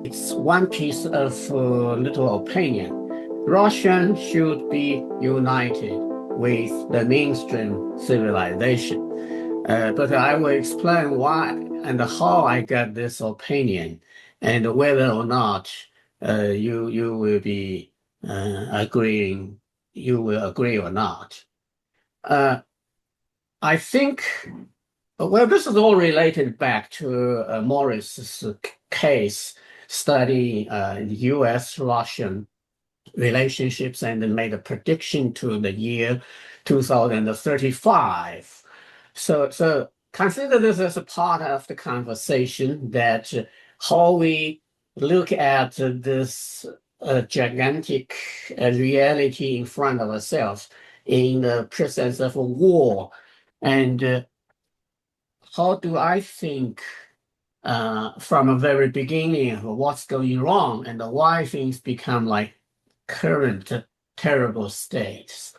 It's one piece of little opinion. Russian should be united with the mainstream civilization. But I will explain why and how I got this opinion, and whether or not you will be agreeing, you will agree or not. Uh, I think, well, this is all related back to Morris's case study U.S.-Russian relationships and made a prediction to the year 2035. So consider this as a part of the conversation that how we look at this gigantic reality in front of ourselves in the presence of a war. And how do I think from a very beginning of what's going wrong and why things become like current terrible states.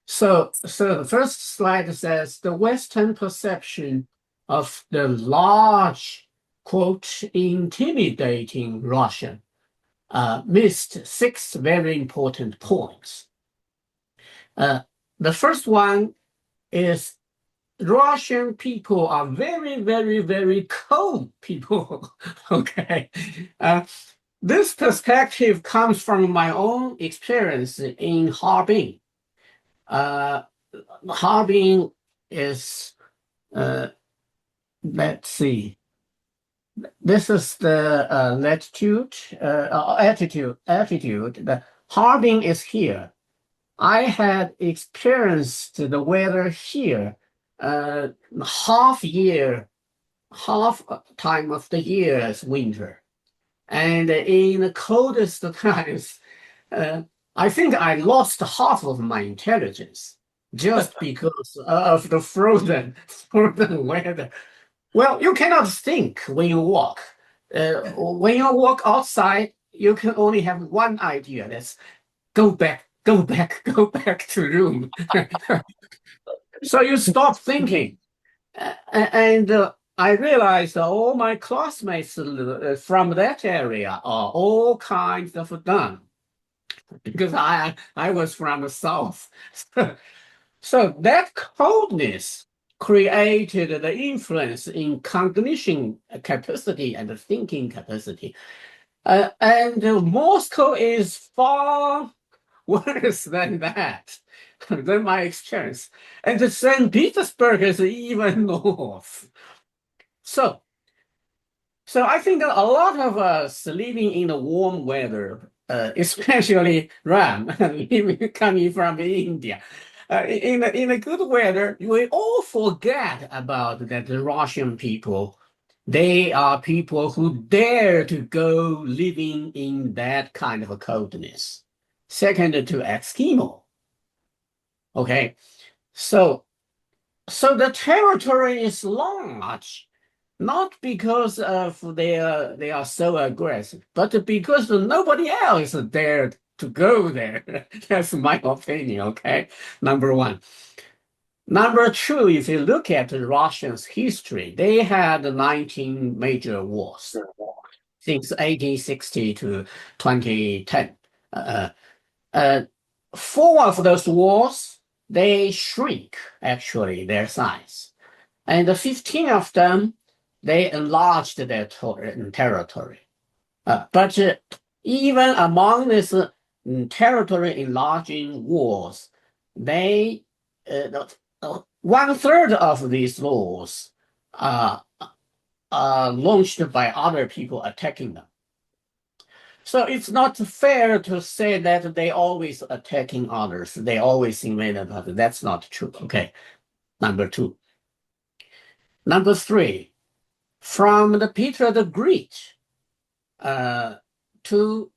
So the first slide says the Western perception of the large, quote, intimidating Russia missed six very important points. The first one is Russian people are very, very, very cold people. Okay. This perspective comes from my own experience in Harbin. Uh, Harbin is, let's see, this is the altitude. The Harbin is here. I had experienced the weather here uh, half time of the year as winter. And in the coldest times, uh, I think I lost half of my intelligence just because of the frozen weather. Well, you cannot think when you walk. When you walk outside, you can only have one idea. That's go back, go back, go back to room. So you stop thinking. And I realized all my classmates from that area are all kinds of dumb because I was from the south. So that coldness created the influence in cognition capacity and thinking capacity. And Moscow is far worse than that, than my experience. And the St. Petersburg is even north. So, so I think that a lot of us living in the warm weather, especially Ram, coming from India, in a good weather, we all forget about that the Russian people. They are people who dare to go living in that kind of a coldness. Second to Eskimo. Okay, so so the territory is large, not because of they are so aggressive, but because nobody else dared to go there. That's my opinion. Okay, number one. Number two, if you look at the Russians' history, they had 19 major wars since 1860 to 2010. Uh, uh, Four of those wars, they shrink actually their size. And the 15 of them, they enlarged their territory. But even among this territory enlarging wars, they one third of these wars are, are launched by other people attacking them. So it's not fair to say that they always attacking others. They always invade others. That's not true. Okay. Number two. Number three, from the Peter the Great to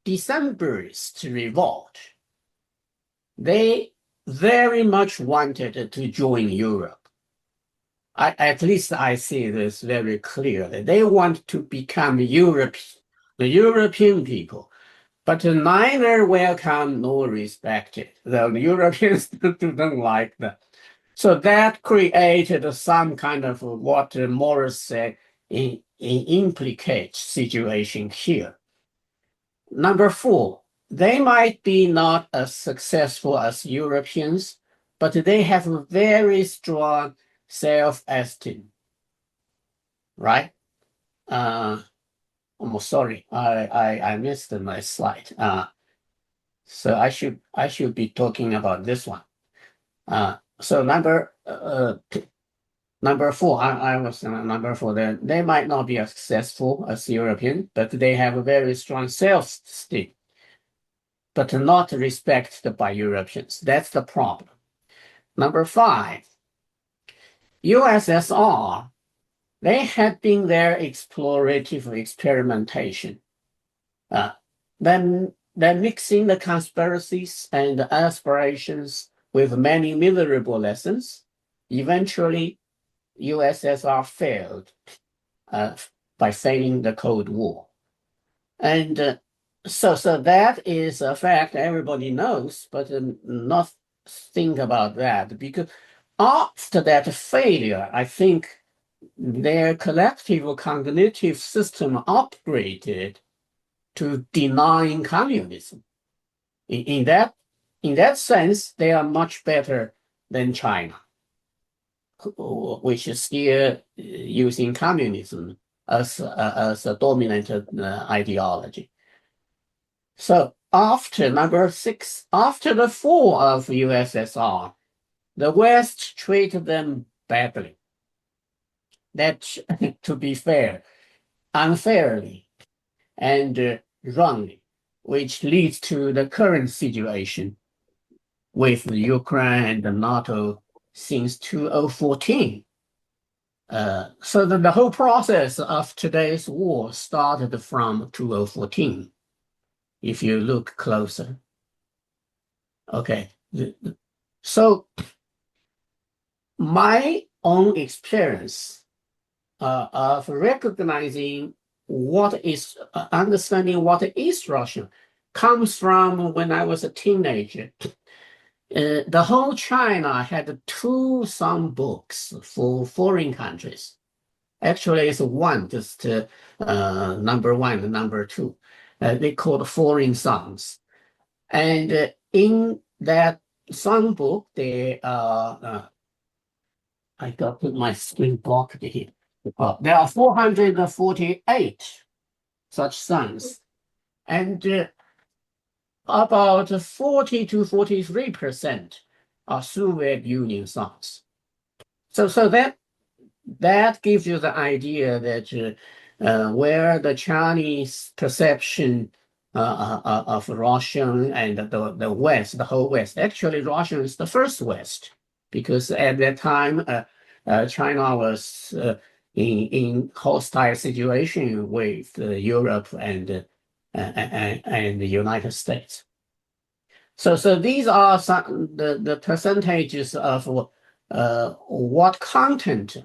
Decembrist revolt, they very much wanted to join Europe. At least I see this very clearly. They want to become the European people, but neither welcome nor respected. The Europeans don't like that. So that created some kind of what Morris said, implicate situation here. Number four, they might be not as successful as Europeans, but they have a very strong self-esteem, right? Sorry, I missed my slide. So I should be talking about this one. So number four, I was number four. They might not be as successful as European, but they have a very strong self-esteem, but not respected by Europeans. That's the problem. Number five, USSR, they had been their explorative experimentation. Then mixing the conspiracies and aspirations with many miserable lessons, eventually USSR failed by failing the Cold War. And so that is a fact everybody knows, but not think about that, because after that failure, I think their collective cognitive system upgraded to denying communism. In that sense, they are much better than China, which is still using communism as a dominant ideology. So after number six, after the fall of USSR, the West treated them badly. That, to be fair, unfairly and wrongly, which leads to the current situation with Ukraine and NATO since 2014. So the whole process of today's war started from 2014, if you look closer. Okay, so my own experience of recognizing what is, understanding what is Russia comes from when I was a teenager. The whole China had two song books for foreign countries. Actually, it's one, just number one and number two. They called foreign songs. And in that songbook, they I got my screen blocked here. There are 448 such songs, and about 40 to 43% are Soviet Union songs. So that gives you the idea that where the Chinese perception of Russian and the West, the whole West, actually Russia is the first West, because at that time China was in hostile situation with Europe and the United States. So these are some the percentages of what content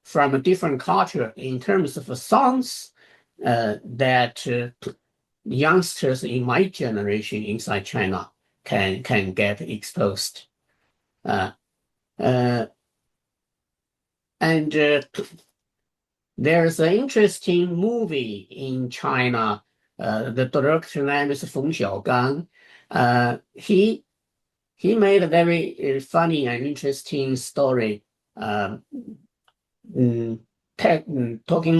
from a different culture in terms of songs that youngsters in my generation inside China can get exposed. And there's an interesting movie in China. The director name is Feng Xiaogang. He made a very funny and interesting story, talking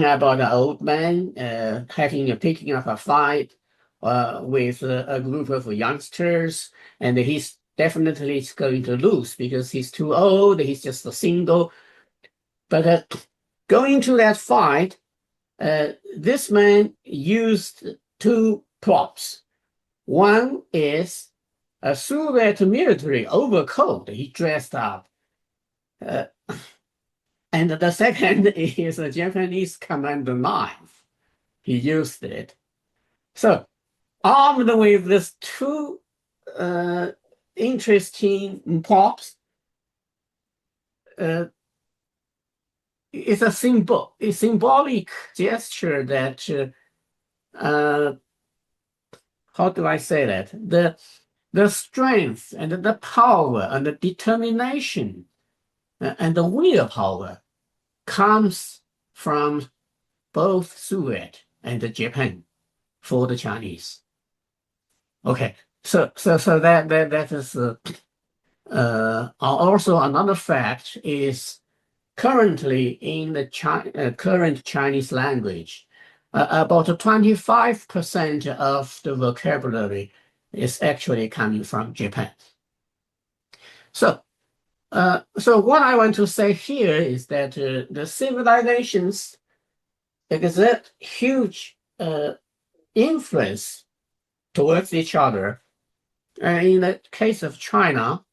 about an old man picking up a fight with a group of youngsters, and he's definitely going to lose because he's too old. He's just a single. But going to that fight, this man used two props. One is a Soviet military overcoat he dressed up. And the second is a Japanese commando knife. He used it. So armed with these two interesting props, it's a symbolic gesture that how do I say that? The strength and the power and the determination and the willpower comes from both Soviet and Japan for the Chinese. Okay, so that is also another fact is currently in the current Chinese language, about 25% of the vocabulary is actually coming from Japan. So what I want to say here is that the civilizations exert huge influence towards each other. In the case of China,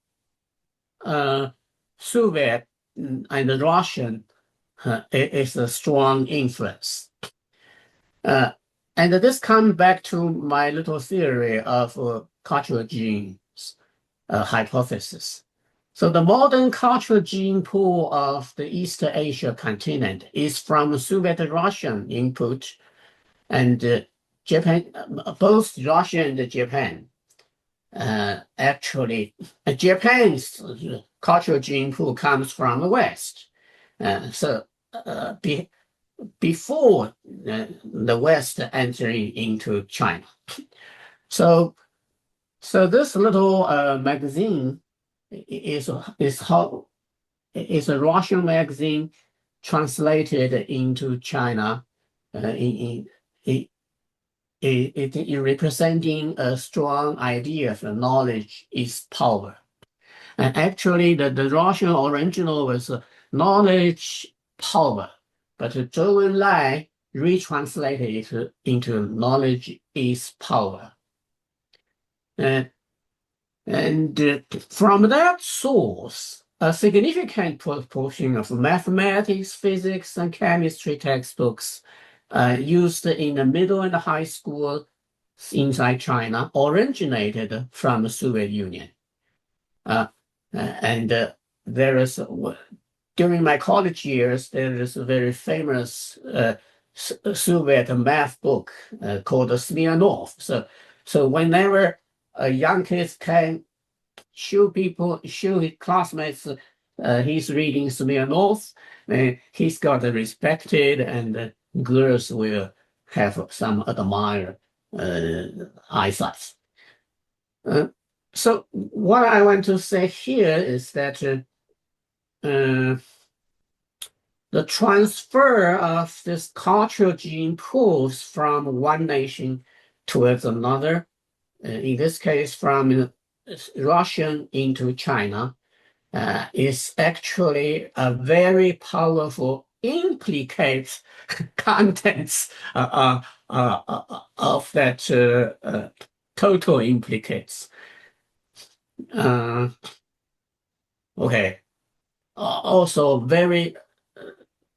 Soviet and Russian is a strong influence. And this comes back to my little theory of cultural genes hypothesis. So the modern cultural gene pool of the East Asia continent is from Soviet Russian input and Japan, both Russia and Japan. Actually, Japan's cultural gene pool comes from the West. Before the West entering into China. So this little magazine is a Russian magazine translated into China. It representing a strong idea of knowledge is power. And actually, the Russian original was knowledge power, but Zhou Enlai retranslated it into knowledge is power. And from that source, a significant proportion of mathematics, physics, and chemistry textbooks used in the middle and high school inside China originated from the Soviet Union. There is, during my college years, there is a very famous Soviet math book called Smirnov. So whenever young kids can show his classmates he's reading Smirnov, he's got respected, and girls will have some admire eyesight. So what I want to say here is that the transfer of this cultural gene pools from one nation towards another, in this case from Russian into China, is actually a very powerful implicates contents of that total implicates. Okay. Also very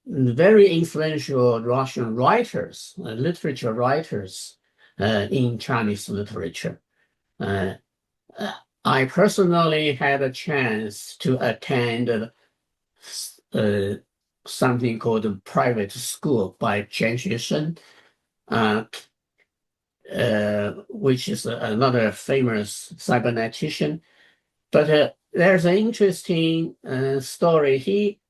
influential Russian writers, literature writers in Chinese literature. I personally had a chance to attend something called a private school by Chen Xuesen, which is another famous cybernetician. But there's an interesting story. He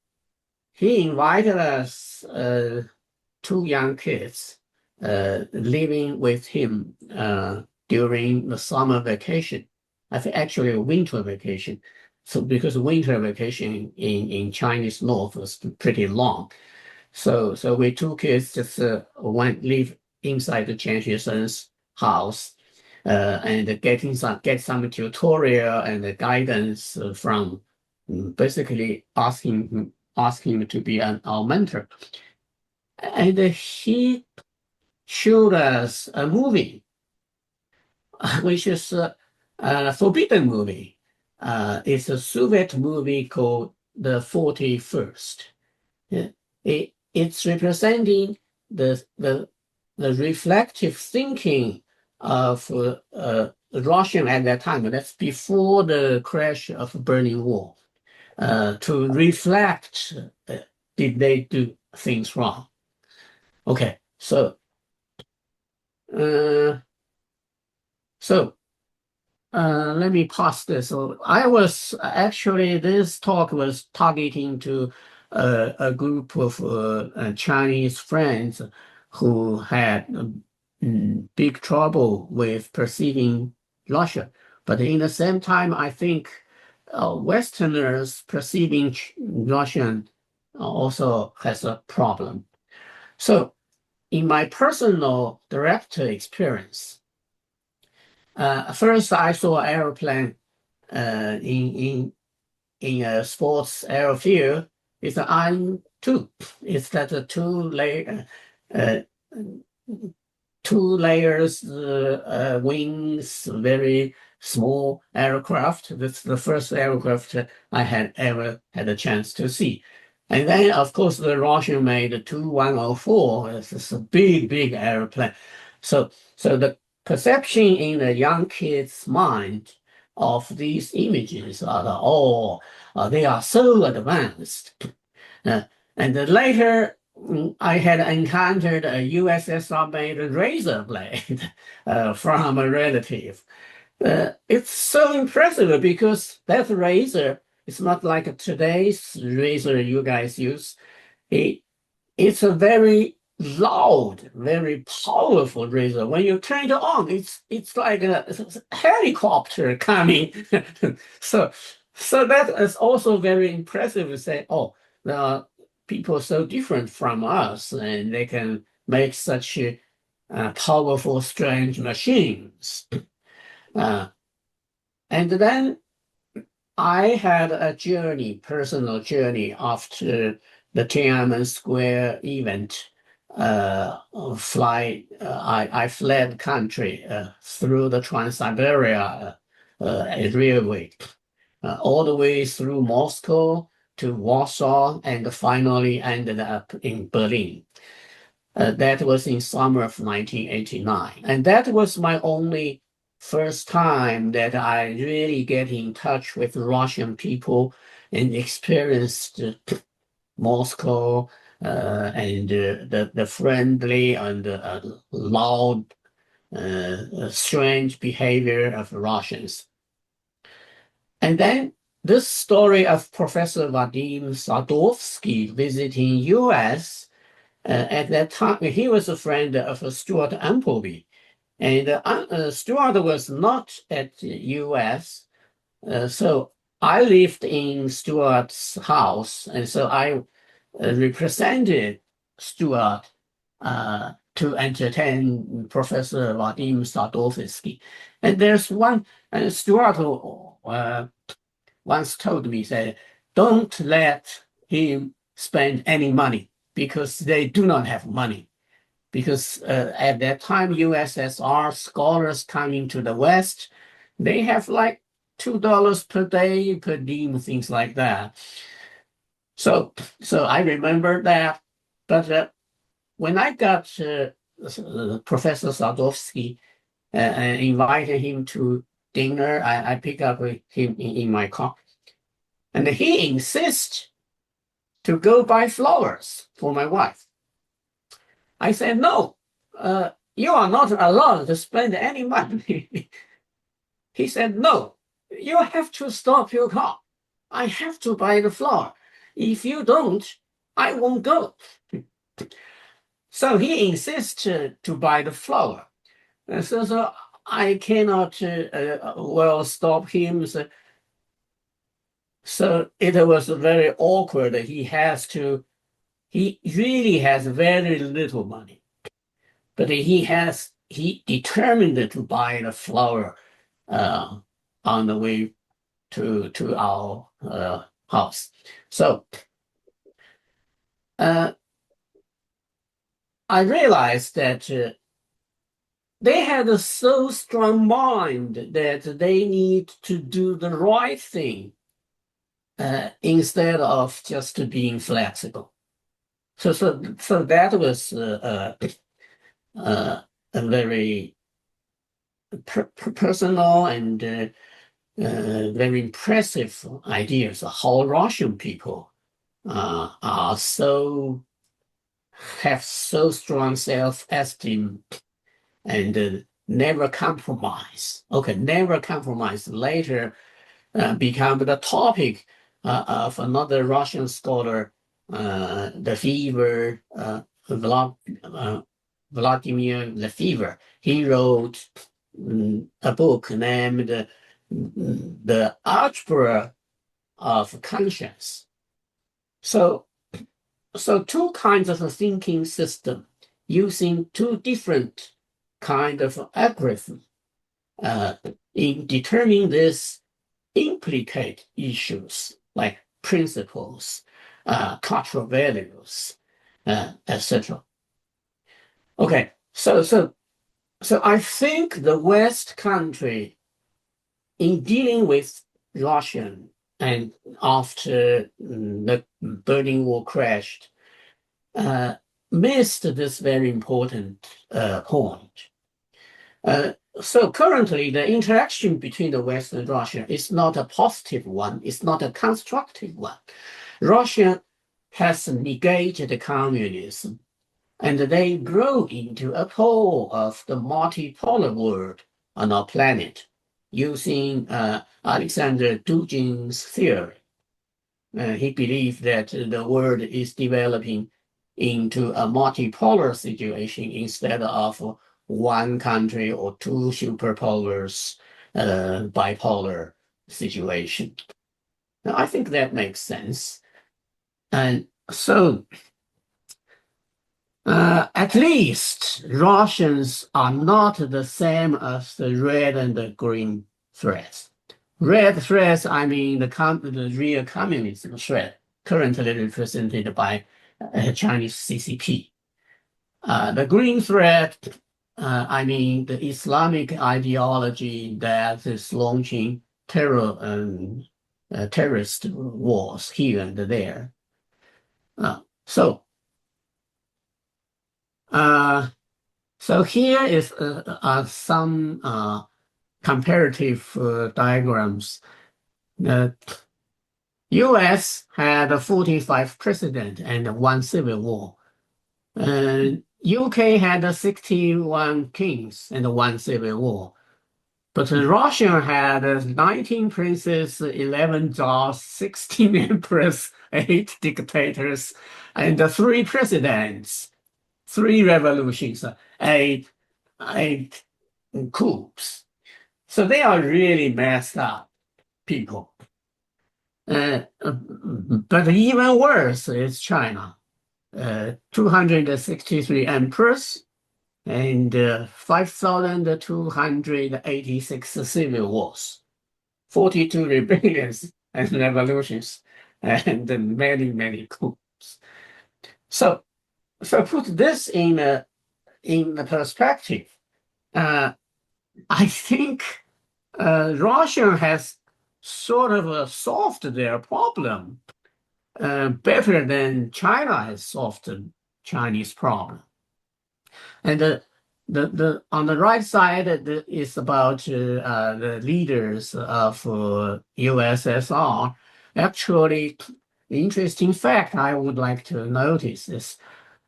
invited us, two young kids, living with him during the summer vacation. I think actually a winter vacation. So because winter vacation in Chinese North was pretty long. So we two kids just live inside the Chen Xuesen's house and get some tutorial and guidance from basically asking him to be our mentor. And he showed us a movie, which is a forbidden movie. It's a Soviet movie called The 41st. It's representing the reflective thinking of Russian at that time. That's before the crash of the Berlin Wall. To reflect, did they do things wrong? Okay, so let me pass this. So I was actually, this talk was targeting to a group of Chinese friends who had big trouble with perceiving Russia. But in the same time, I think Westerners perceiving Russian also has a problem. So in my personal direct experience, first I saw an airplane in a sports airfield. It's an iron two. It's that a uh, two layers wings, very small aircraft. That's the first aircraft I had ever had a chance to see. And then, of course, the Russian made 2104. It's a big, big airplane. So the perception in the young kid's mind of these images are they are so advanced. Uh, and then later, I had encountered a USSR-made razor blade from a relative. It's so impressive because that razor is not like today's razor you guys use. It, it's a very loud, very powerful razor. When you turn it on, it's like a helicopter coming. so so that is also very impressive to say, oh, there are people so different from us, and they can make such powerful, strange machines. Uh, and then I had a journey, personal journey after the Tiananmen Square event. I fled country through the Trans-Siberia railway, all the way through Moscow to Warsaw, and finally ended up in Berlin. That was in summer of 1989. And that was my only first time that I really get in touch with Russian people and experienced Moscow and the friendly and loud, strange behavior of Russians. And then this story of Professor Vadim Sadovsky visiting US. At that time, he was a friend of Stuart Appleby, and Stuart was not at the U.S., so I lived in Stuart's house, and so I represented Stuart to entertain Professor Vadim Sadovsky. And there's one, Stuart once told me, said, don't let him spend any money because they do not have money. Because at that time, USSR scholars coming to the West, they have like $2 per day per diem, things like that. So I remember that. But when I got Professor Sadovsky and invited him to dinner, I picked up him in my car. And he insists to go buy flowers for my wife. I said, no, you are not allowed to spend any money. He said, no, you have to stop your car. I have to buy the flower. If you don't, I won't go. So he insists to buy the flower. So I cannot stop him. So it was very awkward. He really has very little money, but he determined to buy the flower on the way to our house. So I realized that they had a so strong mind that they need to do the right thing instead of just being flexible. So that was a very personal and very impressive ideas of how Russian people are have so strong self-esteem and never compromise. Okay, never compromise. Later become the topic of another Russian scholar the fever, Vladimir the fever. He wrote a book named The Algebra of Conscience. So, so two kinds of a thinking system using two different kind of algorithm in determining this implicate issues like principles, cultural values, etc. Okay, so I think the West country in dealing with Russian and after the Berlin Wall crashed, uh, missed this very important point. Uh, so currently, the interaction between the West and Russia is not a positive one. It's not a constructive one. Russia has negated communism, and they grow into a pole of the multipolar world on our planet, using Alexander Dugin's theory. He believed that the world is developing into a multipolar situation instead of one country or two superpowers bipolar situation. Now, I think that makes sense. And so, at least Russians are not the same as the red and the green threats. Red threats, I mean the real communism threat, currently represented by Chinese CCP. The green threat, I mean the Islamic ideology that is launching terrorist wars here and there. So, so here is some comparative diagrams. The U.S. had 45 presidents and one civil war. UK had 61 kings and one civil war. But Russia had 19 princes, 11 czars, 16 emperors, 8 dictators, and 3 presidents, 3 revolutions, 8 coups. So they are really messed up people. But even worse is China. 263 emperors and 5,286 civil wars, 42 rebellions and revolutions, and many, many coups. So put this in the perspective. I think Russia has sort of solved their problem better than China has solved the Chinese problem. And the on the right side is about the leaders of USSR. Actually, the interesting fact I would like to notice is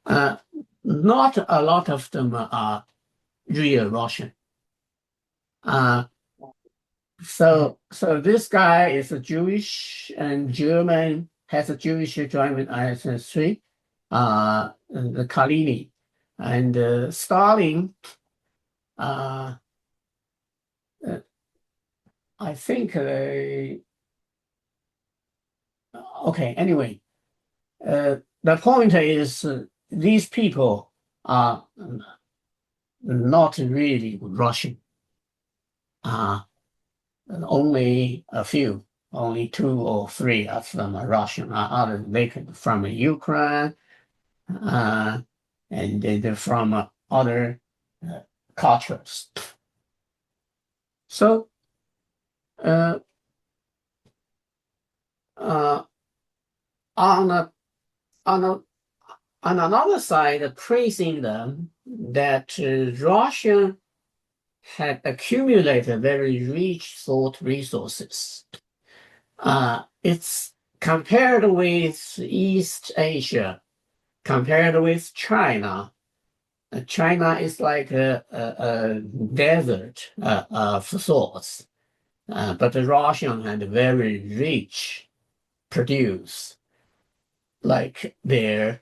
not a lot of them are real Russian. So this guy is a Jewish and German, has a Jewish German ancestry, the Kalini, and Stalin. I think. Okay. Anyway, the point is these people are not really Russian. Only a few, only 2 or 3 of them are Russian. Other they come from Ukraine, and they're from other cultures. So, on another side, praising them that Russia had accumulated very rich thought resources. It's compared with East Asia, compared with China. China is like a desert of thoughts, but the Russian had very rich produce. like their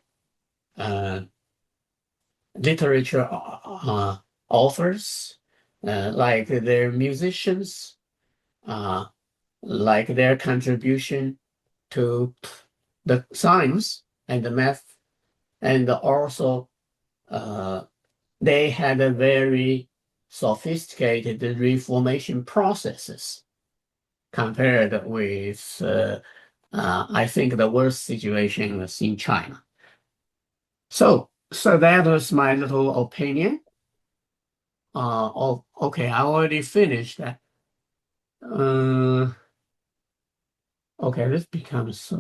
literature authors, like their musicians, like their contribution to the science and the math, and also they had a very sophisticated reformation processes compared with, I think, the worst situation was in China. So that was my little opinion. Oh, okay, I already finished that. Okay, this becomes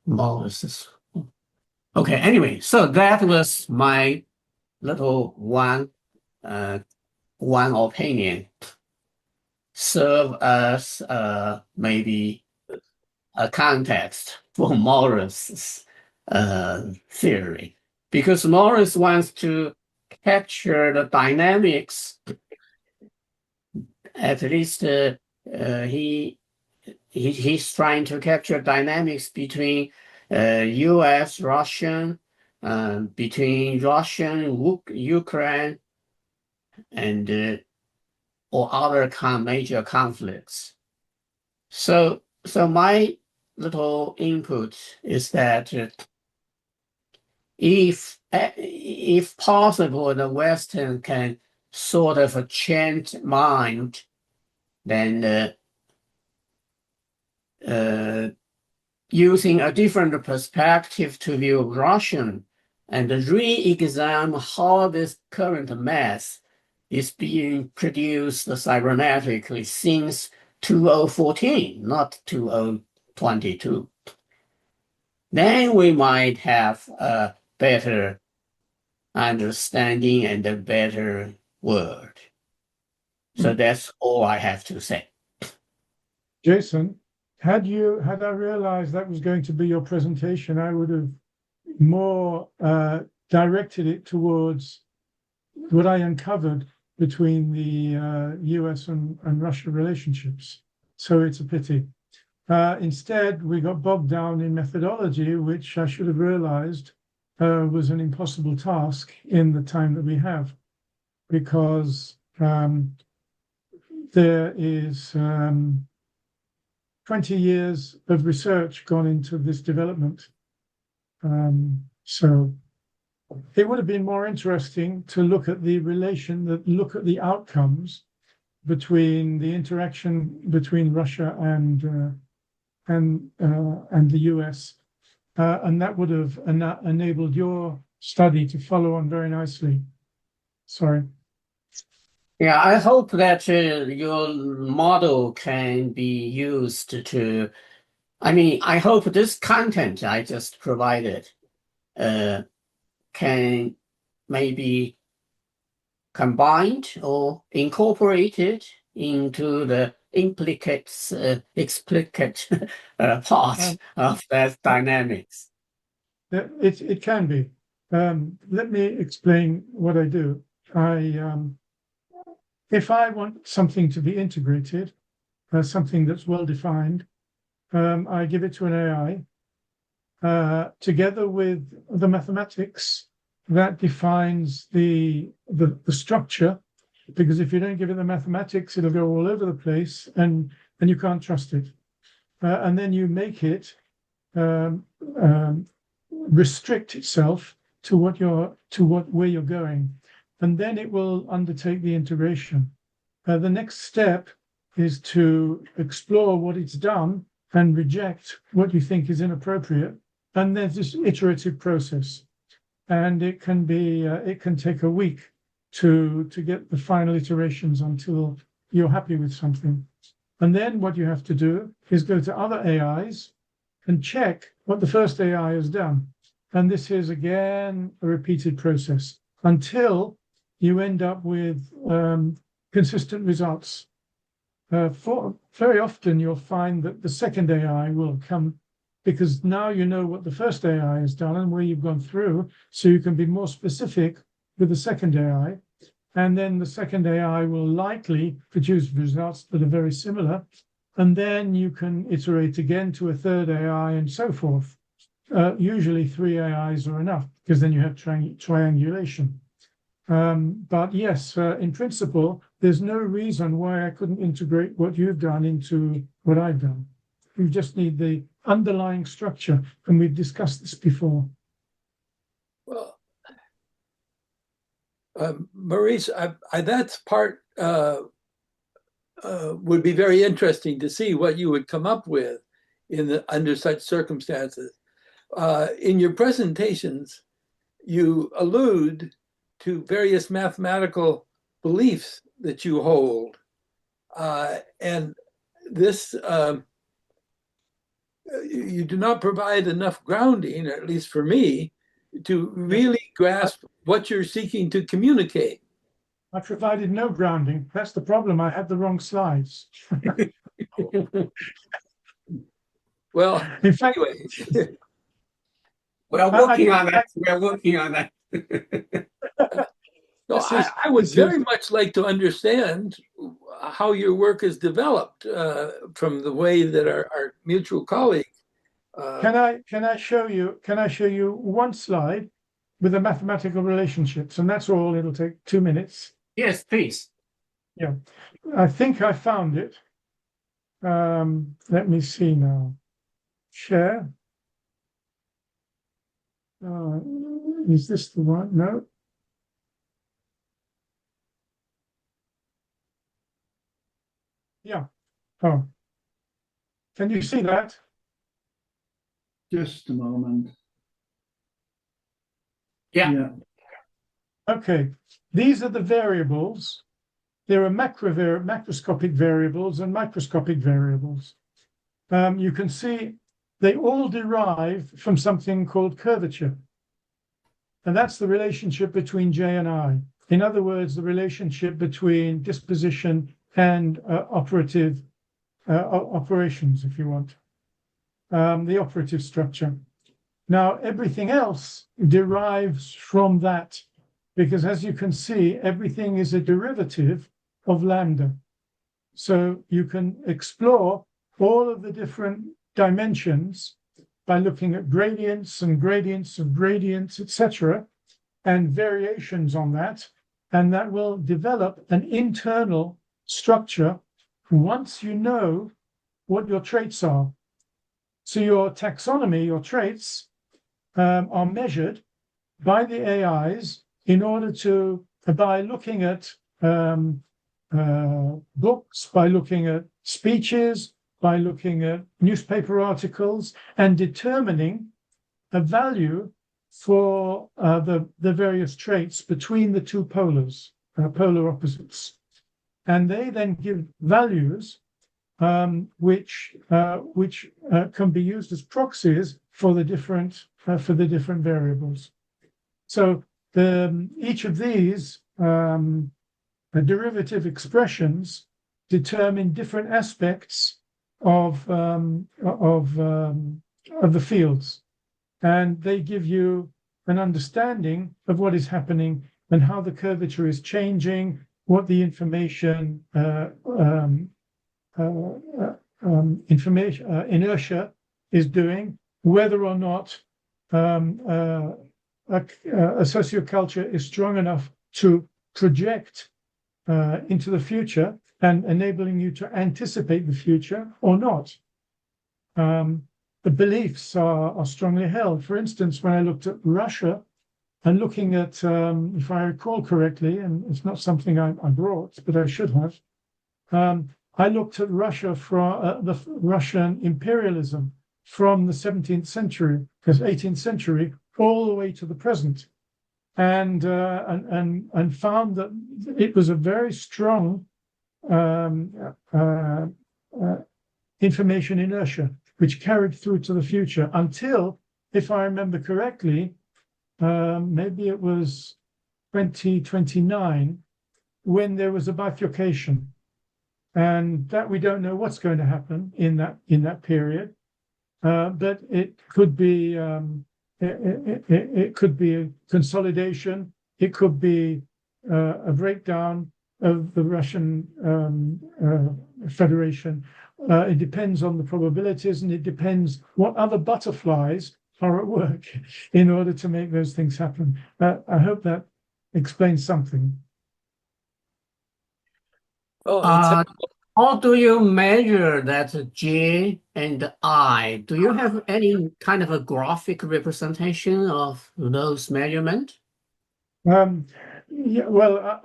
Moses. Okay, anyway, so that was my little one opinion. Serve as maybe a context for Morris' theory, because Morris wants to capture the dynamics. At least he's trying to capture dynamics between U.S., Russian, between Russian, Ukraine, and or other major conflicts. So my little input is that if possible, the Western can sort of change mind, then using a different perspective to view Russian and re-examine how this current mass is being produced cybernetically since 2014, not 2022. Then we might have a better understanding and a better word. So that's all I have to say. Jason, had I realized that was going to be your presentation, I would have more directed it towards what I uncovered between the US and Russia relationships. So it's a pity. Instead, we got bogged down in methodology, which I should have realized was an impossible task in the time that we have, because there is 20 years of research gone into this development. So it would have been more interesting to look at the look at the outcomes between the interaction between Russia and the US, and that would have enabled your study to follow on very nicely. Sorry. Yeah, I hope that your model can be used to, I hope this content I just provided can maybe combined or incorporated into the explicit part of that dynamics. It can be. Let me explain what I do. If I want something to be integrated, something that's well defined, I give it to an AI together with the mathematics that defines the structure. Because if you don't give it the mathematics, it'll go all over the place, and you can't trust it. And then you make it restrict itself to where you're going, and then it will undertake the integration. The next step is to explore what it's done and reject what you think is inappropriate. And there's this iterative process, and it can take a week to get the final iterations until you're happy with something. And then what you have to do is go to other AIs and check what the first AI has done. And this is again a repeated process until you end up with consistent results. Very often you'll find that the second AI will come, because now you know what the first AI has done and where you've gone through, so you can be more specific with the second AI. And then the second AI will likely produce results that are very similar. And then you can iterate again to a third AI and so forth. usually 3 AIs are enough, because then you have triangulation. But yes, in principle, there's no reason why I couldn't integrate what you've done into what I've done. You just need the underlying structure, and we've discussed this before. Well, Maurice, that's part would be very interesting to see what you would come up with under such circumstances. In your presentations, you allude to various mathematical beliefs that you hold. And this, you do not provide enough grounding, or at least for me, to really grasp what you're seeking to communicate. I provided no grounding. That's the problem. I had the wrong slides. Well, in fact, anyway. We're working on that. We're working on that. No, I would very much like to understand how your work is developed from the way that our mutual colleague. Can I show you one slide with the mathematical relationships, and that's all. It'll take 2 minutes. Yes, please. Yeah, I think I found it. Let me see now. Share. Is this the one? No. Yeah. Oh. Can you see that? Just a moment. Yeah. Okay. These are the variables. There are macroscopic variables and microscopic variables. You can see they all derive from something called curvature. And that's the relationship between J and I. In other words, the relationship between disposition and operations, if you want, the operative structure. Now, everything else derives from that, because as you can see, everything is a derivative of lambda. So you can explore all of the different dimensions by looking at gradients and gradients of gradients, etc., and variations on that, and that will develop an internal structure once you know what your traits are. So your taxonomy, your traits, are measured by the AIs in order to, by looking at books, by looking at speeches, by looking at newspaper articles, and determining a value for the various traits between the two polar opposites. And they then give values which can be used as proxies for the different variables. So each of these derivative expressions determine different aspects of the fields, and they give you an understanding of what is happening and how the curvature is changing, what the inertia is doing, whether or not a socioculture is strong enough to project into the future and enabling you to anticipate the future or not. The beliefs are strongly held. For instance, when I looked at Russia and looking at, if I recall correctly, and it's not something I brought, but I should have, I looked at Russia from the Russian imperialism from the 17th century, because 18th century, all the way to the present, and found that it was a very strong information inertia, which carried through to the future until, if I remember correctly, maybe it was 2029, when there was a bifurcation, and that we don't know what's going to happen in that period, but it could be it could be a consolidation, it could be a breakdown of the Russian Federation. It depends on the probabilities, and it depends what other butterflies are at work in order to make those things happen. I hope that explains something. Oh, Uh, how do you measure that J and I? Do you have any kind of a graphic representation of those measurements? Um, yeah, well,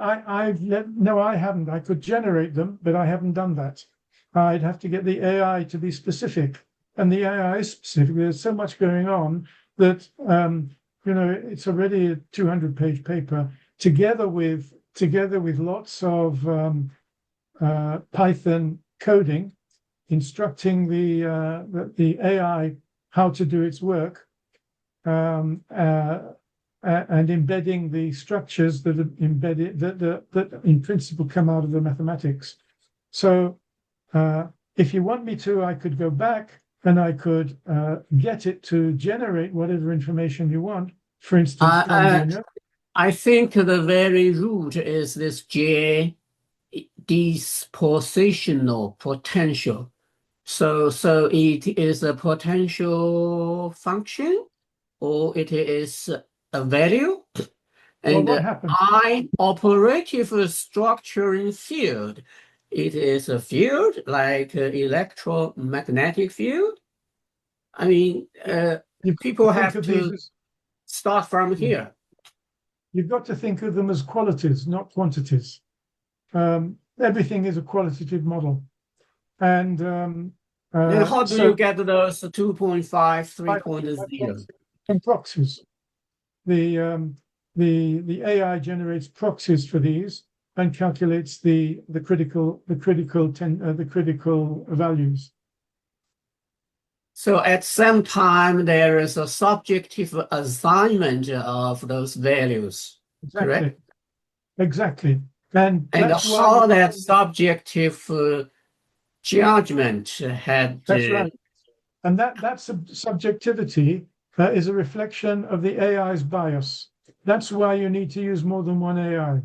no, I haven't. I could generate them, but I haven't done that. I'd have to get the AI to be specific, and the AI is specific. There's so much going on that it's already a 200-page paper together with lots of Python coding, instructing the AI how to do its work. Um, uh, and embedding the structures that are embedded that in principle come out of the mathematics. So if you want me to, I could go back and I could get it to generate whatever information you want, for instance, Uh, from uh, the I think the very root is this J dispositional potential. So it is a potential function or it is a value. well, And what happened? I operative structuring field. It is a field like electromagnetic field. I mean, You've got people to think have of these to as start from here. you've got to think of them as qualities, not quantities. Everything is a qualitative model, and Then how do you so get those 2.5, by 3.0? from proxies. The the AI generates proxies for these and calculates the critical values. So at some time, there is a subjective assignment of those values, Exactly, correct? exactly, and And that's why you. how that subjective judgment had That's right, and that subjectivity is a reflection of the AI's bias. That's why you need to use more than one AI.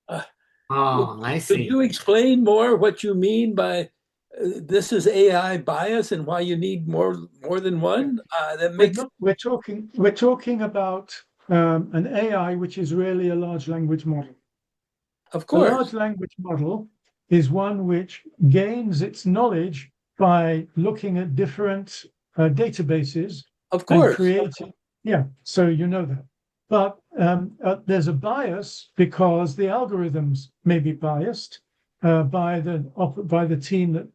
uh, I could see. you explain more what you mean by this is AI bias and why you need more than one? That We're makes not. We're talking about an AI which is really a large language model. of A large course, language model is one which gains its knowledge by looking at different databases of and course, creating. Yeah, so you know that. But there's a bias because the algorithms may be biased by the team that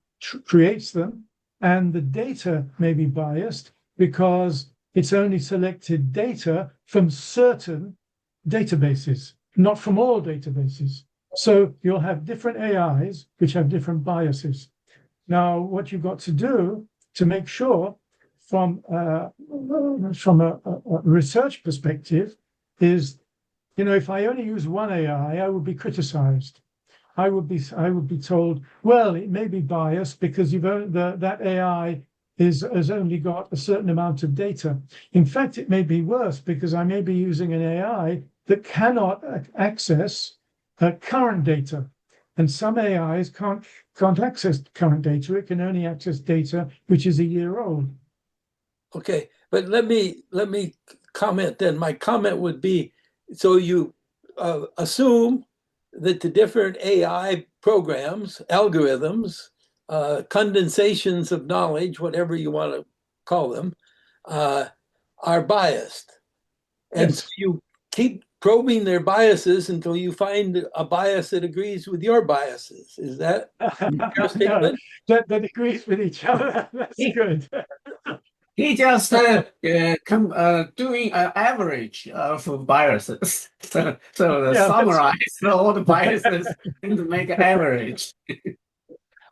creates them, and the data may be biased because it's only selected data from certain databases, not from all databases. So you'll have different AIs which have different biases. Now, what you've got to do to make sure from a research perspective is, if I only use one AI, I would be criticized. I would be told, well, it may be biased because that AI has only got a certain amount of data. In fact, it may be worse because I may be using an AI that cannot access current data. And some AIs can't access current data. It can only access data which is a year old. okay. But let me comment then. My comment would be, so you assume that the different AI programs, algorithms, condensations of knowledge, whatever you want to call them, uh, are biased. And so Yes. you keep probing their biases until you find a bias that agrees with your biases. Is that your No, statement? that agrees with each other. That's He, good. he just doing an average of biases. So the Yeah, that's summarize all the biases and to make an average.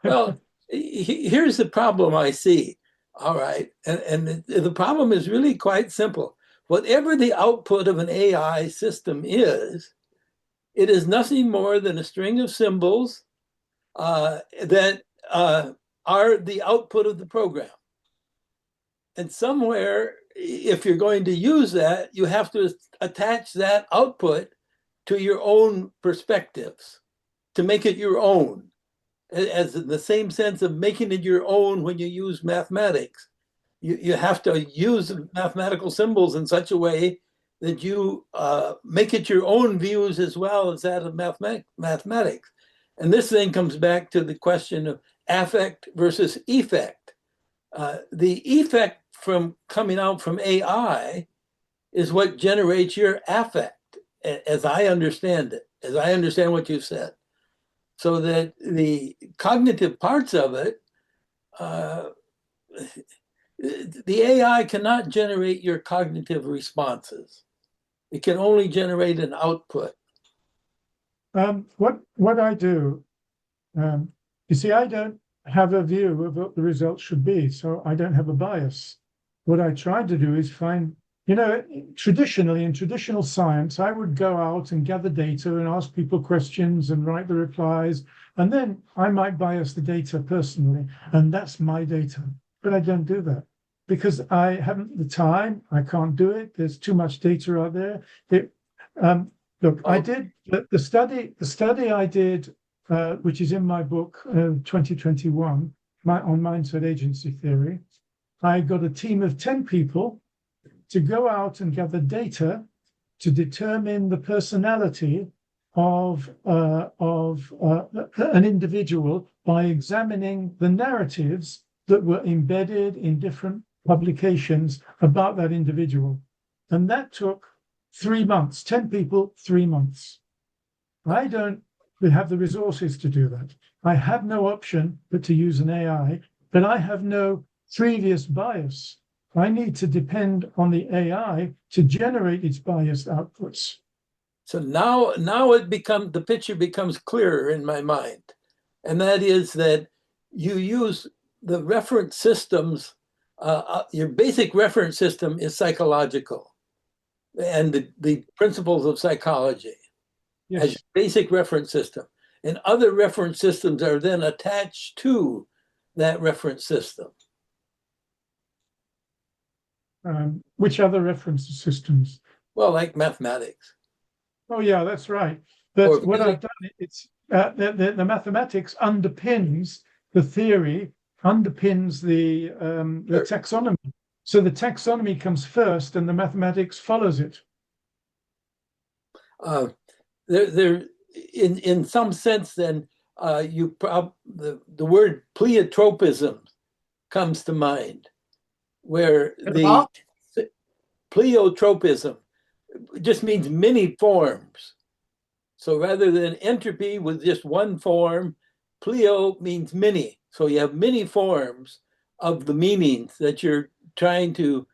Well, here's the problem I see. All right. And the problem is really quite simple. Whatever the output of an AI system is, it is nothing more than a string of symbols that are the output of the program. And somewhere, if you're going to use that, you have to attach that output to your own perspectives to make it your own, as in the same sense of making it your own when you use mathematics. You have to use mathematical symbols in such a way that you make it your own views as well as that of mathematics. And this then comes back to the question of affect versus effect. The effect from coming out from AI is what generates your affect, as I understand it, as I understand what you said. So that the cognitive parts of it, the AI cannot generate your cognitive responses. It can only generate an output. What I do, you see, I don't have a view of what the results should be, so I don't have a bias. What I try to do is find, traditionally in traditional science, I would go out and gather data and ask people questions and write the replies, and then I might bias the data personally, and that's my data. But I don't do that because I haven't the time. I can't do it. There's too much data out there. Look, I did the study I did, which is in my book, 2021, on mindset agency theory. I got a team of 10 people to go out and gather data to determine the personality of an individual by examining the narratives that were embedded in different publications about that individual. And that took 3 months, 10 people, 3 months. I don't have the resources to do that. I have no option but to use an AI, but I have no previous bias. I need to depend on the AI to generate its biased outputs. So now the picture becomes clearer in my mind. And that is that you use the reference systems, your basic reference system is psychological and the principles of psychology as your basic reference system. And other reference systems are then attached to that reference system. Which other reference systems? Well, like mathematics. Oh, yeah, that's right. But what I've done, it's the mathematics underpins the theory, underpins the taxonomy. So the taxonomy comes first, and the mathematics follows it. In some sense, then the word pleiotropism comes to mind, where the pleiotropism just means many forms. So rather than entropy with just one form, pleo means many. So you have many forms of the meanings that you're trying to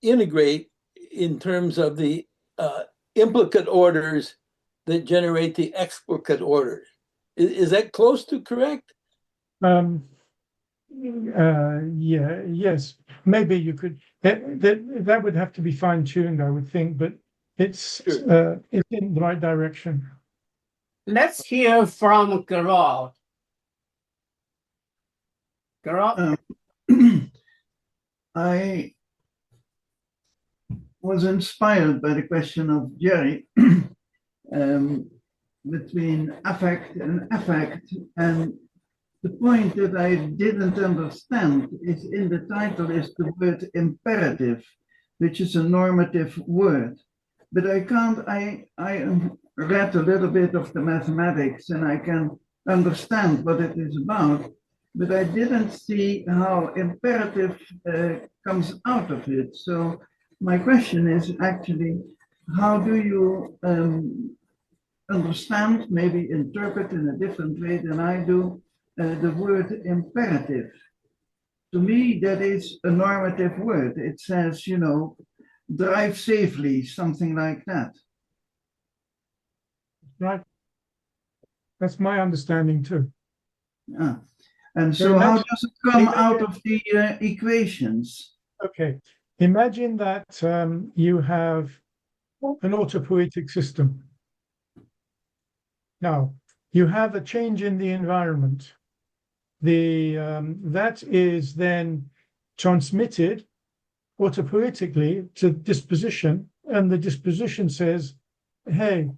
integrate in terms of the implicate orders that generate the explicate orders. Is that close to correct? Yes. Maybe you could. That would have to be fine-tuned, I would think, but it's in the right direction. Let's hear from Gerard. Gerard? I was inspired by the question of Jerry between affect and effect, and the point that I didn't understand is in the title is the word imperative, which is a normative word. But I read a little bit of the mathematics and I can understand what it is about, but I didn't see how imperative comes out of it. So my question is actually, how do you understand, maybe interpret in a different way than I do, the word imperative? To me, that is a normative word. It says, drive safely, something like that. Right. That's my understanding too. Yeah. And so how does it come out of the equations? Okay. Imagine that you have an autopoietic system. Now, you have a change in the environment. That is then transmitted autopoietically to disposition, and the disposition says, hey,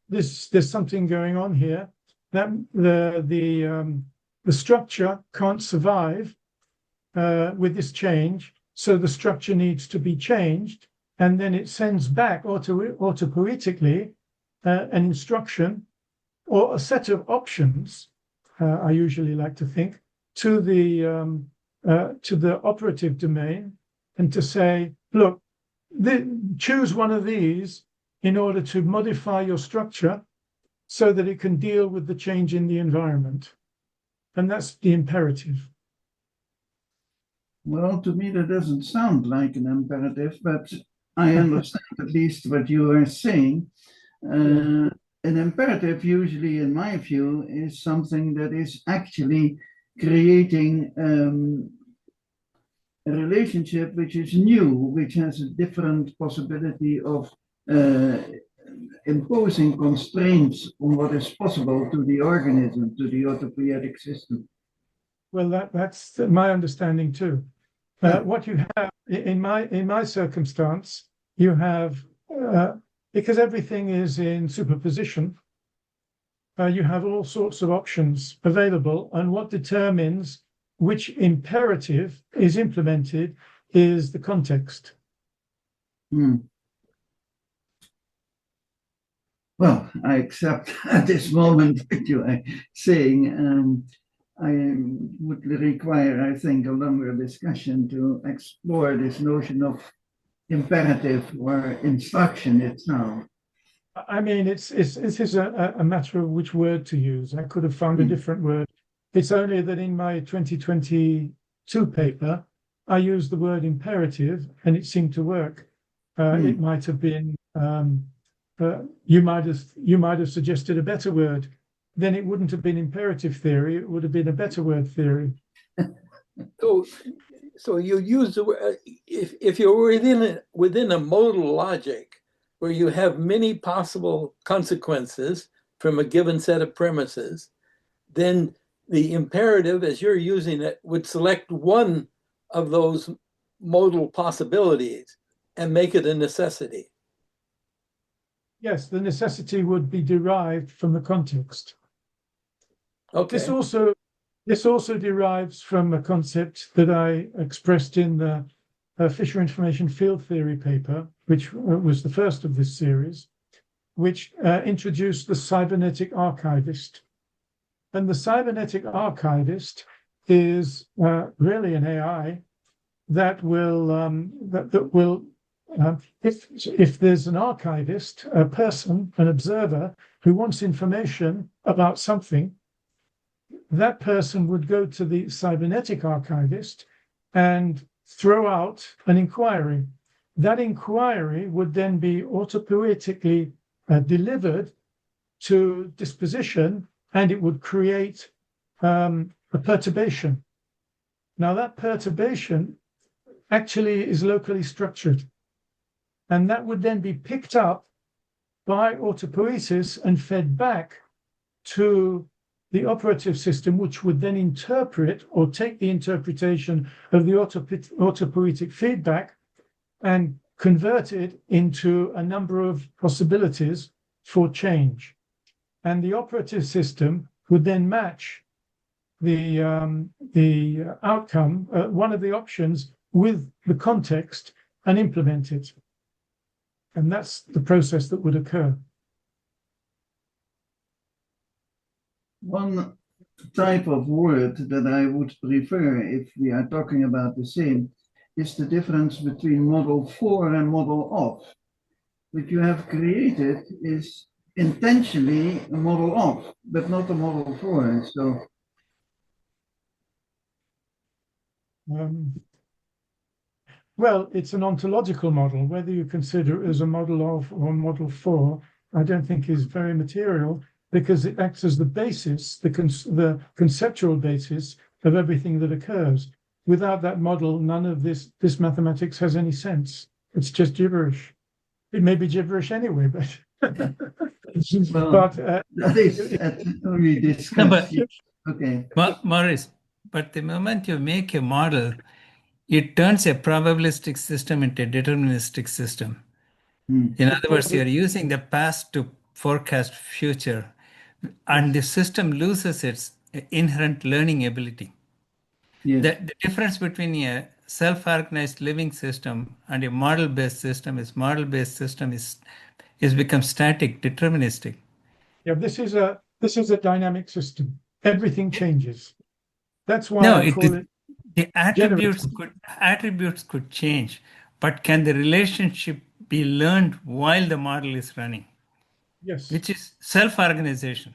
there's something going on here, that the structure can't survive with this change, so the structure needs to be changed, and then it sends back autopoietically an instruction or a set of options, I usually like to think, to the operative domain, and to say, look, choose one of these in order to modify your structure so that it can deal with the change in the environment. And that's the imperative. Well, to me, that doesn't sound like an imperative, but I understand at least what you are saying. An imperative, usually, in my view, is something that is actually creating a relationship which is new, which has a different possibility of imposing constraints on what is possible to the organism, to the autopoietic system. Well, that's my understanding too. What you have in my circumstance, you have because everything is in superposition. You have all sorts of options available, and what determines which imperative is implemented is the context. Well, I accept at this moment what you are saying. I would require, I think, a longer discussion to explore this notion of imperative or instruction itself. I mean, it is a matter of which word to use. I could have found a different word. It's only that in my 2022 paper, I used the word imperative, and it seemed to work. It might have been you might have suggested a better word. Then it wouldn't have been imperative theory. It would have been a better word theory. So you use the word, if you're within a modal logic where you have many possible consequences from a given set of premises, then the imperative, as you're using it, would select one of those modal possibilities and make it a necessity. Yes, the necessity would be derived from the context. Okay. This also derives from a concept that I expressed in the Fisher Information Field Theory paper, which was the first of this series, which introduced the cybernetic archivist. And the cybernetic archivist is really an AI that will if there's an archivist, a person, an observer who wants information about something, that person would go to the cybernetic archivist and throw out an inquiry. That inquiry would then be autopoietically delivered to disposition, and it would create a perturbation. Now, that perturbation actually is locally structured, and that would then be picked up by autopoiesis and fed back to the operative system, which would then interpret or take the interpretation of the autopoietic feedback and convert it into a number of possibilities for change. And the operative system would then match the outcome, one of the options, with the context and implement it. And that's the process that would occur. One type of word that I would prefer, if we are talking about the same, is the difference between model for and model of. What you have created is intentionally a model of, but not a model for. So well, it's an ontological model. Whether you consider it as a model of or model for, I don't think is very material, because it acts as the basis, the conceptual basis of everything that occurs. Without that model, none of this mathematics has any sense. It's just gibberish. It may be gibberish anyway, but well, but that is we discussed. Okay. Maurice, but the moment you make a model, it turns a probabilistic system into a deterministic system. In other words, you're using the past to forecast future, and the system loses its inherent learning ability. Yes. The difference between a self-organized living system and a model-based system is model-based system is become static, deterministic. Yeah, this is a dynamic system. Everything changes. That's why No, I call it the generative. attributes could change, but can the relationship be learned while the model is running, Yes, which is self-organization?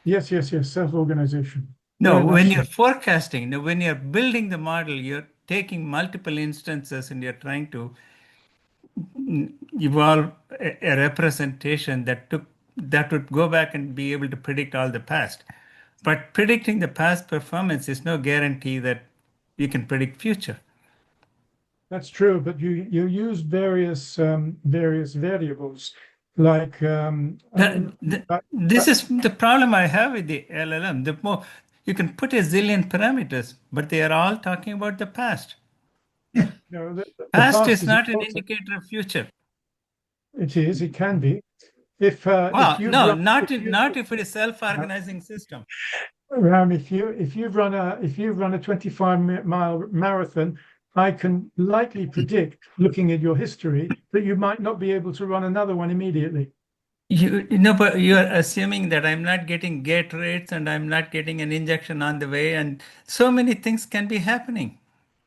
yes, yes, yes. Self-organization. No, Very when much you're so. forecasting, no, when you're building the model, you're taking multiple instances and you're trying to evolve a representation that would go back and be able to predict all the past. But predicting the past performance is no guarantee that you can predict future. That's true, but you use various variables like This is the problem I have with the LLM. The more you can put a zillion parameters, but they are all talking about the past. you know, the Past past is is not an important. indicator of future. It is. It can be. If Well, you've no, run if not if it is you self-organizing system. Ram, if you've run a 25-mile marathon, I can likely predict, looking at your history, that you might not be able to run another one immediately. You know, but you are assuming that I'm not getting gate rates and I'm not getting an injection on the way, and so many things can be happening.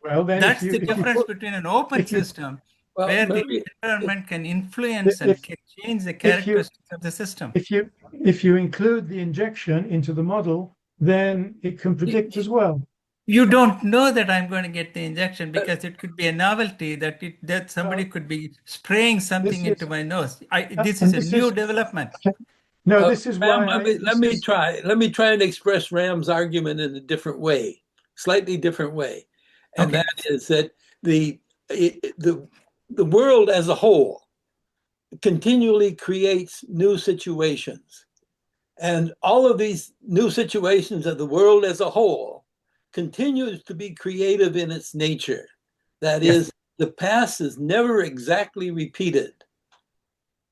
Well, then That's the if you difference put between an open if you system Well, where the maybe environment can influence and if can change the if you characteristics of the system. if you include the injection into the model, then it can predict as well. You don't know that I'm going to get the injection because it could be a novelty that somebody Well, could be spraying something this into is my nose. This is and a this new is development. no, this is Ram, why I let this me is try. Let me try and express Ram's argument in a different way, slightly different way, and Okay. that is that the the the world as a whole continually creates new situations, and all of these new situations of the world as a whole continues to be creative in its nature. That Yes. is, the past is never exactly repeated,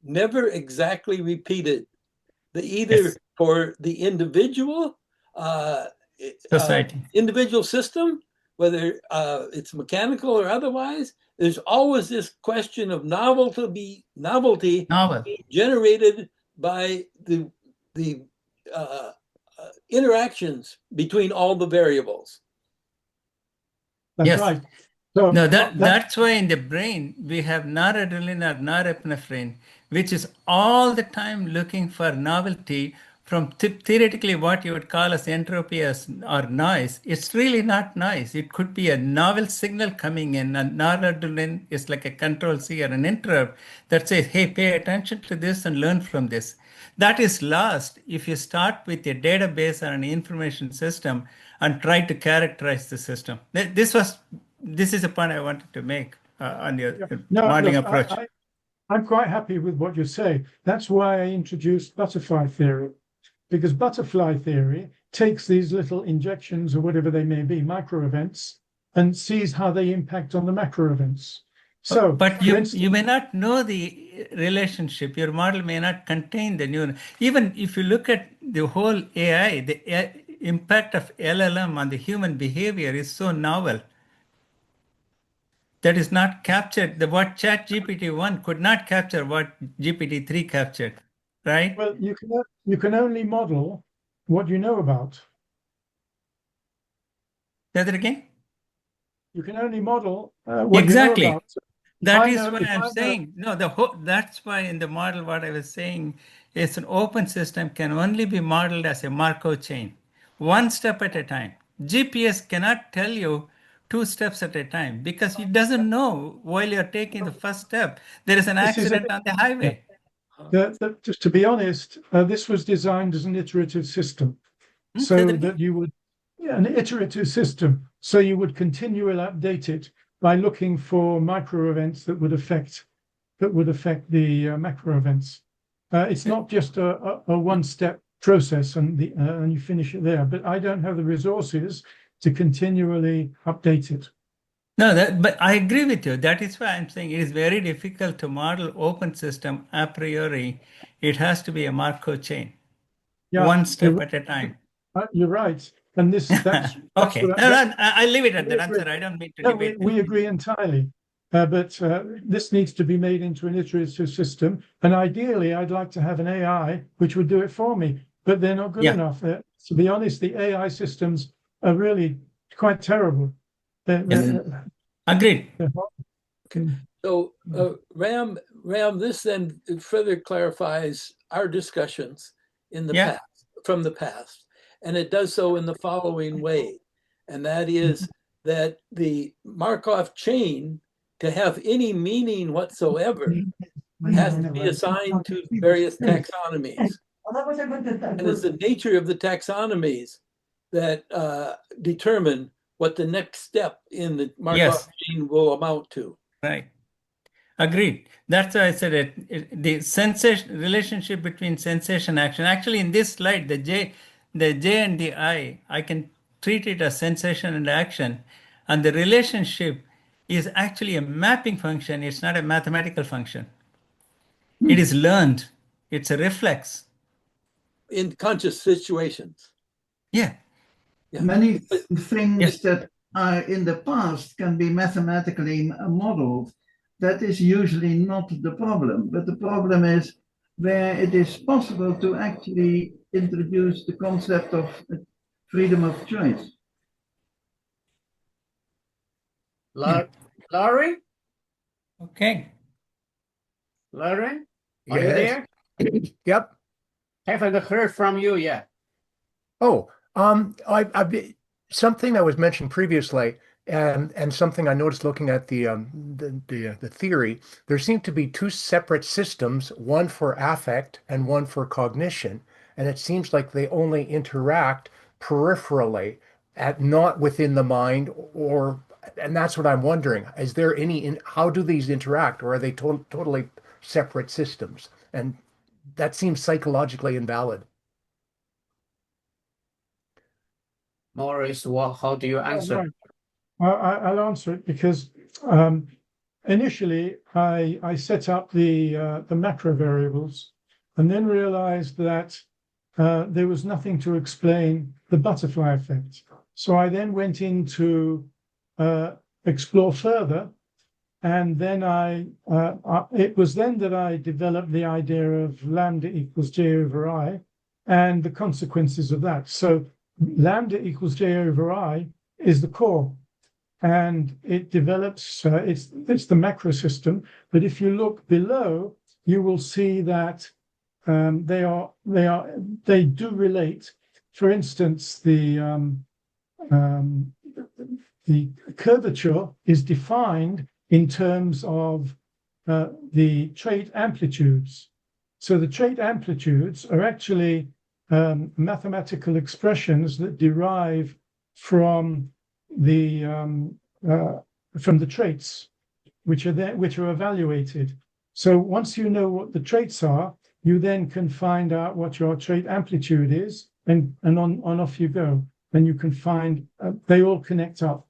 never exactly repeated either Yes. for the individual uh, Society. individual system, whether it's mechanical or otherwise. There's always this question of novelty Novel. generated by the interactions between all the variables. that's Yes. right. So No, that that's why in the brain we have noradrenaline or norepinephrine, which is all the time looking for novelty from theoretically what you would call as entropy or noise. It's really not noise. It could be a novel signal coming in, and noradrenaline is like a control C or an interrupt that says, "Hey, pay attention to this and learn from this." That is lost if you start with a database or an information system and try to characterize the system. This is a point I wanted to make on yeah. your No, modeling look, approach. I'm quite happy with what you say. That's why I introduced butterfly theory, because butterfly theory takes these little injections or whatever they may be, micro events, and sees how they impact on the macro events. So, But for you instance, may not know the relationship. Your model may not contain the neuron. Even if you look at the whole AI, the impact of LLM on the human behavior is so novel that is not captured. What Chat GPT-1 could not capture, what GPT-3 captured, right? well, you can only model what you know about. Say that again? You can only model what you know Exactly. about. So That is why if I'm I know, saying, no, that's why in the model, what I was saying is an open system can only be modeled as a Markov chain, one step at a time. GPS cannot tell you two steps at a time because it doesn't know while you're taking the first step, there is an this is a accident on the yeah, highway. just to be honest, this was designed as an iterative system, Say that so again? that you would yeah, an iterative system, so you would continually update it by looking for micro events that would affect the macro events. It's not just a one-step process and you finish it there. But I don't have the resources to continually update it. No, but I agree with you. That is why I'm saying it is very difficult to model open system a priori. It has to be a Markov chain, Yeah, one step at a time. you're right. And that's Okay. what No, no, I'll leave it at we that agree. answer. I don't mean to No, debate. we agree entirely. But this needs to be made into an iterative system. And ideally, I'd like to have an AI which would do it for me, but they're not good Yeah. enough. To be honest, the AI systems are really quite terrible. Agreed. So, Ram, this then further clarifies our discussions in the Yeah. past, from the past, and it does so in the following way, and that is that the Markov chain, to have any meaning whatsoever, has to be assigned to various taxonomies, and it's the nature of the taxonomies that determine what the next step in the Markov Yes. chain will amount to. Right. Agreed. That's why I said it. The sensation relationship between sensation action. Actually, in this slide, the J and the I can treat it as sensation and action, and the relationship is actually a mapping function. It's not a mathematical function. It is learned. It's a reflex. In conscious situations. Yeah. Many things Yes. that are in the past can be mathematically modeled. That is usually not the problem, but the problem is where it is possible to actually introduce the concept of freedom of choice. Larry? Okay. Larry? Are you Yes. there? Yep. Haven't heard from you yet. Oh, something that was mentioned previously, and something I noticed looking at the theory. There seem to be two separate systems, one for affect and one for cognition, and it seems like they only interact peripherally, not within the mind, and that's what I'm wondering. Is there how do these interact, or are they totally separate systems? And that seems psychologically invalid. Maurice, how do you answer? I'll answer it because initially I set up the macro variables and then realized that there was nothing to explain the butterfly effect. So I then went in to explore further, and then it was then that I developed the idea of lambda equals j over I and the consequences of that. So lambda equals j over I is the core, and it develops. It's the macro system. But if you look below, you will see that they do relate. For instance, the curvature is defined in terms of the trait amplitudes. So the trait amplitudes are actually mathematical expressions that derive from the traits, which are evaluated. So once you know what the traits are, you then can find out what your trait amplitude is, and on off you go. Then you can find they all connect up.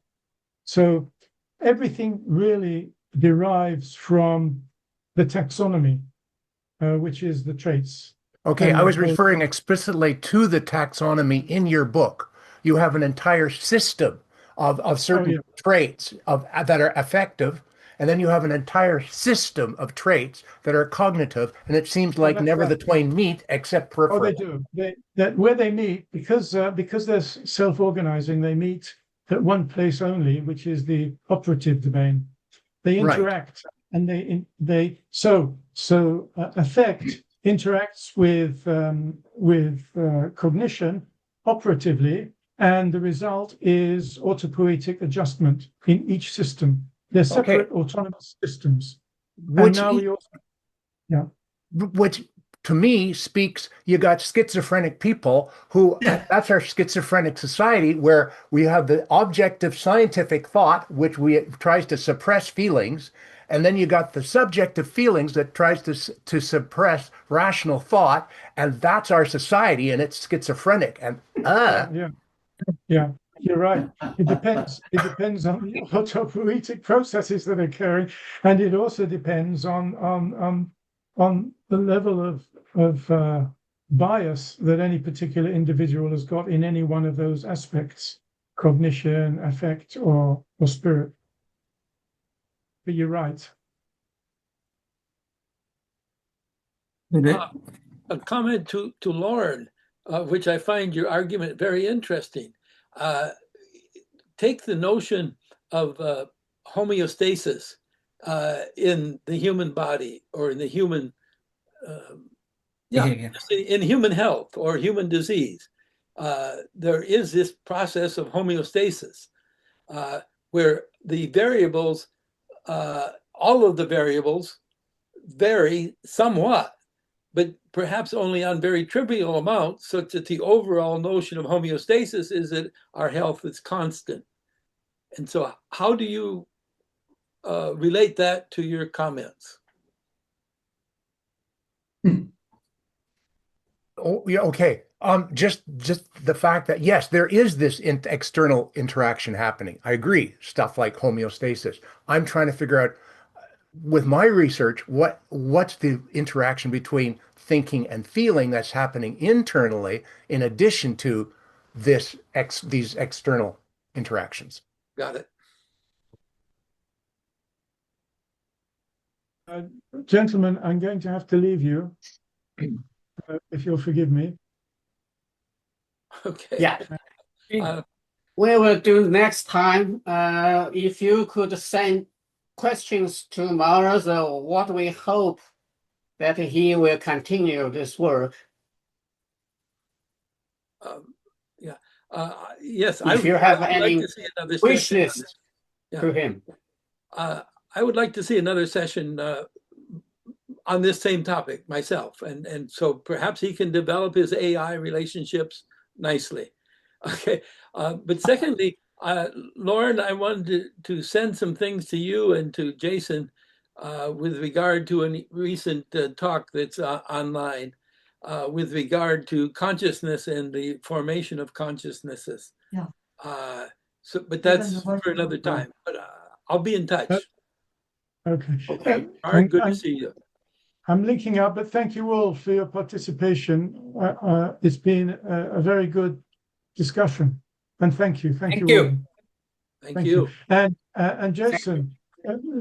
So everything really derives from the taxonomy, which is the traits. Okay, I was referring explicitly to the taxonomy in your book. You have an entire system of certain traits that are affective, and then you have an entire system of traits that are cognitive, and it seems like never the twain meet except peripherally. Oh, they do. Where they meet, because they're self-organizing, they meet at one place only, which is the operative domain. They interact, and affect interacts with cognition operatively, and the result is autopoietic adjustment in each system. They're separate autonomous systems. Which to me speaks, you got schizophrenic people who, that's our schizophrenic society, where we have the objective scientific thought, which tries to suppress feelings, and then you got the subjective feelings that tries to suppress rational thought, and that's our society, and it's schizophrenic. And yeah, you're right. It depends. It depends on the autopoietic processes that are occurring, and it also depends on the level of bias that any particular individual has got in any one of those aspects, cognition, affect, or spirit. But you're right. A comment to Lauren, which I find your argument very interesting. Take the notion of homeostasis in the human body or in the human, in human health or human disease. There is this process of homeostasis where the variables, all of the variables vary somewhat, but perhaps only on very trivial amounts, such that the overall notion of homeostasis is that our health is constant. And so how do you relate that to your comments? Oh, yeah, okay. Just the fact that yes, there is this external interaction happening. I agree. Stuff like homeostasis. I'm trying to figure out with my research what's the interaction between thinking and feeling that's happening internally in addition to these external interactions. Got it. Gentlemen, I'm going to have to leave you, if you'll forgive me. Okay. Yeah. Uh, We will do next time. If you could send questions to Mara, what we hope that he will continue this work. yeah. Yes. If you have I would any like to see another wish session. list to him. I would like to see another session on this same topic myself. And so perhaps he can develop his AI relationships nicely. Okay. But secondly, Lauren, I wanted to send some things to you and to Jason with regard to a recent talk that's online with regard to consciousness and the formation of consciousnesses. Yeah. But that's for another time. But I'll be in touch. Okay. Okay. All right, good to see you. I'm linking up, but thank you all for your participation. It's been a very good discussion, and thank you. Thank you all. Thank you. And Jason,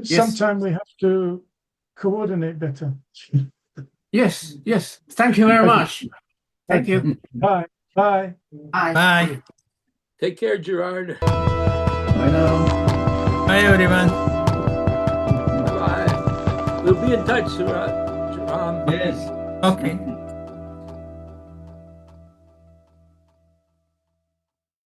sometime we have to coordinate better. Yes, yes. Thank you very much. Thank you. Bye. Bye. Bye. Bye. Take care, Gerard. I know. Bye, everyone. Bye. We'll be in touch, Gerard. Yes. Okay.